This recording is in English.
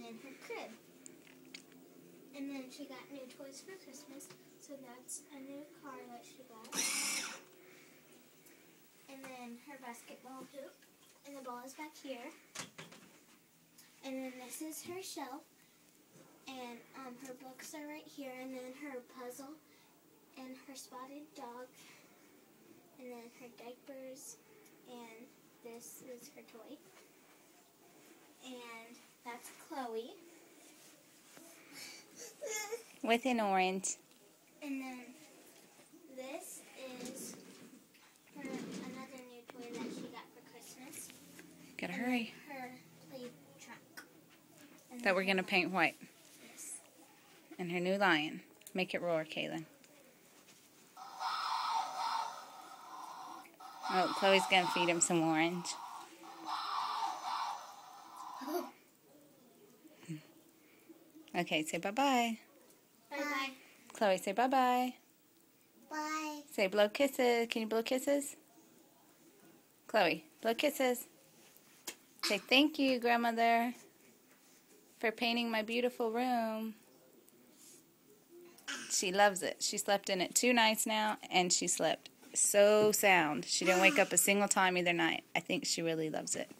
in her crib. And then she got new toys for Christmas, so that's a new car that she got. And then her basketball hoop, and the ball is back here. And then this is her shelf, and her books are right here, and then her puzzle, and her spotted dog, and then her diapers, and this is her toy. And that's Chloe. With an orange. And then this is another new toy that she got for Christmas. Gotta hurry. Her play trunk. And That we're gonna paint white. Yes. And her new lion. Make it roar, Kaylin. Oh, Chloe's gonna feed him some orange. Okay, say bye-bye. Bye-bye. Chloe, say bye-bye. Bye. Say blow kisses. Can you blow kisses? Chloe, blow kisses. Say thank you, grandmother, for painting my beautiful room. She loves it. She slept in it 2 nights now, and she slept so sound. She didn't wake up a single time either night. I think she really loves it.